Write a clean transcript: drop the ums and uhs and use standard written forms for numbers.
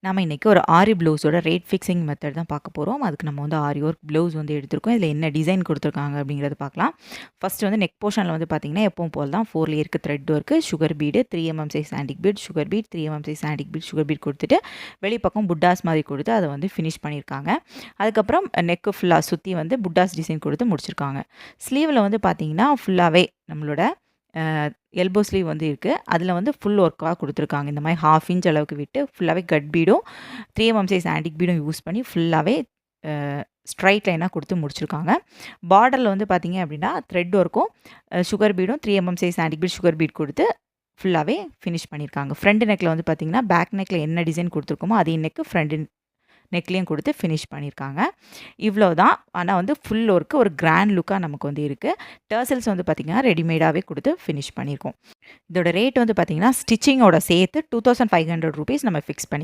நம்ம இன்றைக்கி ஒரு ஆரி ப்ளவுஸோட ரேட் ஃபிக்ஸிங் மெத்தட் தான் பார்க்க போகிறோம். அதுக்கு நம்ம வந்து ஆரி ஒர்க் ப்ளவுஸ் வந்து எடுத்திருக்கோம். இதில் என்ன டிசைன் கொடுத்துருக்காங்க அப்படிங்கிறத பார்க்கலாம். ஃபஸ்ட்டு வந்து நெக் போர்ஷனில் வந்து பார்த்திங்கன்னா எப்பவும் போல் தான் 4 லேயருக்கு thread work, sugar bead, 3 mm size antique bead, sugar bead, 3 mm size antique bead, sugar bead கொடுத்துட்டு வெளிப்பக்கம் புட்டாஸ் மாதிரி கொடுத்து அதை வந்து ஃபினிஷ் பண்ணியிருக்காங்க. அதுக்கப்புறம் நெக்கு ஃபுல்லாக சுற்றி வந்து புட்டாஸ் டிசைன் கொடுத்து முடிச்சிருக்காங்க. ஸ்லீவில் வந்து பார்த்திங்கன்னா ஃபுல்லாகவே நம்மளோட எல்போ ஸ்லீவ் வந்து இருக்குது. அதில் வந்து ஃபுல் ஒர்க்காக கொடுத்துருக்காங்க. இந்த மாதிரி 1/2 இன்ச் அளவுக்கு விட்டு ஃபுல்லாகவே கட் பீடும் 3 mm சைஸ் ஆன்டிக் பீடும் யூஸ் பண்ணி ஃபுல்லாகவே ஸ்ட்ரைட் லைனாக கொடுத்து முடிச்சிருக்காங்க. பார்டரில் வந்து பார்த்திங்க அப்படின்னா த்ரெட் ஒர்க்கும் சுகர் பீடும் 3 mm size antique bead sugar bead கொடுத்து ஃபுல்லாகவே ஃபினிஷ் பண்ணியிருக்காங்க. ஃப்ரண்ட் நெக்கில் வந்து பார்த்திங்கன்னா பேக் நெக்கில் என்ன டிசைன் கொடுத்துருக்கோமோ அதே நெக்கு ஃப்ரண்ட் நெக்லேயும் கொடுத்து ஃபினிஷ் பண்ணியிருக்காங்க. இவ்வளோ தான். ஆனால் வந்து ஃபுல் ஒர்க்கு ஒரு கிராண்ட் லுக்காக நமக்கு வந்து இருக்குது. டர்சல்ஸ் வந்து பார்த்திங்கன்னா ரெடிமேடாகவே கொடுத்து ஃபினிஷ் பண்ணியிருக்கோம். இதோட ரேட் வந்து பார்த்திங்கன்னா ஸ்டிச்சிங்கோட சேர்த்து ₹2500 நம்ம ஃபிக்ஸ் பண்ணிக்கலாம்.